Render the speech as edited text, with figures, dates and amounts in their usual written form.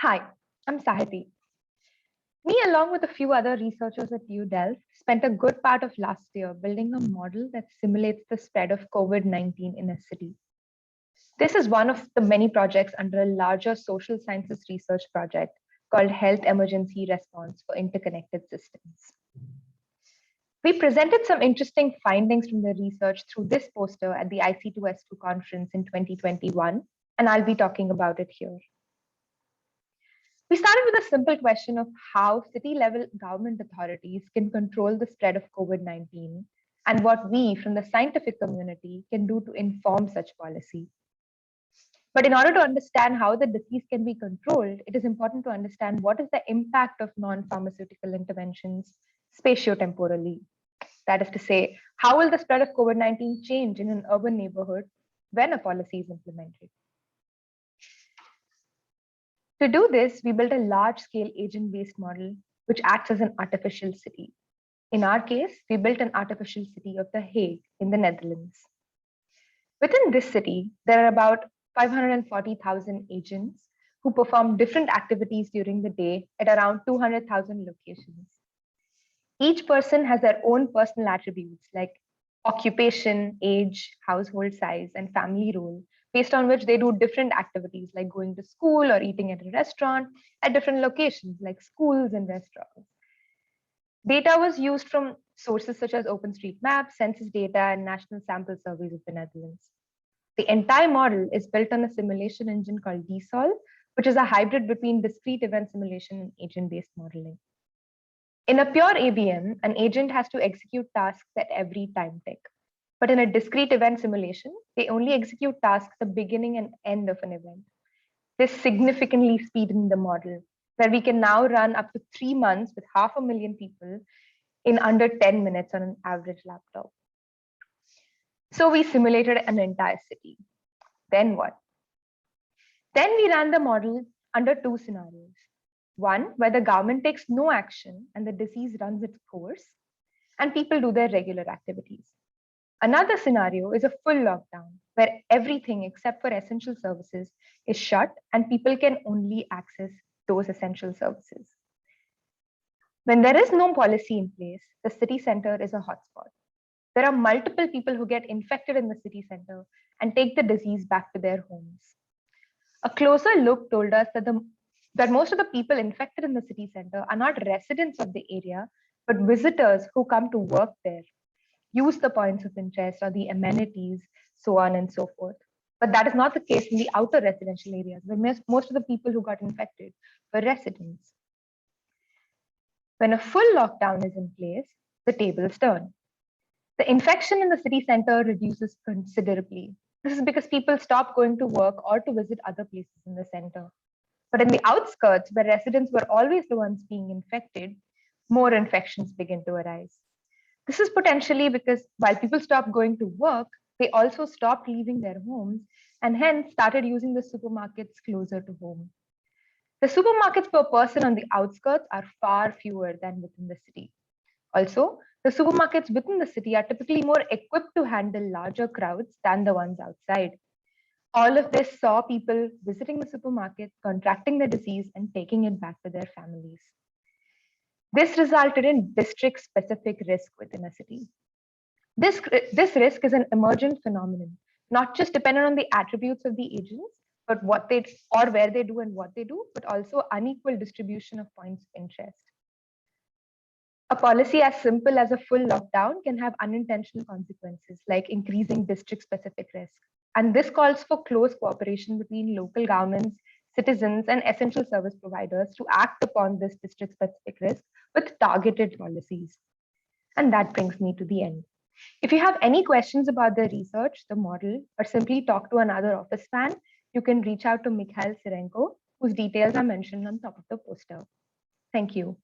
Hi, I'm Sahiti. Me, along with a few other researchers at U Delft, spent a good part of last year building a model that simulates the spread of COVID-19 in a city. This is one of the many projects under a larger social sciences research project called Health Emergency Response for Interconnected Systems. We presented some interesting findings from the research through this poster at the IC2S2 conference in 2021, and I'll be talking about it here. We started with a simple question of how city-level government authorities can control the spread of COVID-19 and what we from the scientific community can do to inform such policy. But in order to understand how the disease can be controlled, it is important to understand what is the impact of non-pharmaceutical interventions spatiotemporally. That is to say, how will the spread of COVID-19 change in an urban neighborhood when a policy is implemented? To do this, we built a large-scale agent-based model which acts as an artificial city. In our case, we built an artificial city of The Hague in the Netherlands. Within this city, there are about 540,000 agents who perform different activities during the day at around 200,000 locations. Each person has their own personal attributes like occupation, age, household size, and family role, based on which they do different activities like going to school or eating at a restaurant at different locations like schools and restaurants. Data was used from sources such as OpenStreetMap, census data, and national sample surveys of the Netherlands. The entire model is built on a simulation engine called DSOL, which is a hybrid between discrete event simulation and agent-based modeling. In a pure ABM, an agent has to execute tasks at every time tick. But in a discrete event simulation, they only execute tasks at the beginning and end of an event. This significantly speeded the model, where we can now run up to 3 months with 500,000 people in under 10 minutes on an average laptop. So we simulated an entire city. Then what? Then we ran the model under 2 scenarios. One, where the government takes no action and the disease runs its course, and people do their regular activities. Another scenario is a full lockdown, where everything except for essential services is shut and people can only access those essential services. When there is no policy in place, the city center is a hotspot. There are multiple people who get infected in the city center and take the disease back to their homes. A closer look told us that most of the people infected in the city center are not residents of the area, but visitors who come to work there, use the points of interest or the amenities, so on and so forth. But that is not the case in the outer residential areas, where most of the people who got infected were residents. When a full lockdown is in place, the tables turn. The infection in the city center reduces considerably. This is because people stop going to work or to visit other places in the center. But in the outskirts, where residents were always the ones being infected, more infections begin to arise. This is potentially because while people stopped going to work, they also stopped leaving their homes and hence started using the supermarkets closer to home. The supermarkets per person on the outskirts are far fewer than within the city. Also, the supermarkets within the city are typically more equipped to handle larger crowds than the ones outside. All of this saw people visiting the supermarket, contracting the disease, and taking it back to their families. This resulted in district-specific risk within a city. This risk is an emergent phenomenon, not just dependent on the attributes of the agents, but what they or where they do and what they do, but also unequal distribution of points of interest. A policy as simple as a full lockdown can have unintentional consequences, like increasing district-specific risk. And this calls for close cooperation between local governments, citizens, and essential service providers to act upon this district-specific risk with targeted policies. And that brings me to the end. If you have any questions about the research, the model, or simply talk to another office fan, you can reach out to Mikhail Sirenko, whose details are mentioned on top of the poster. Thank you.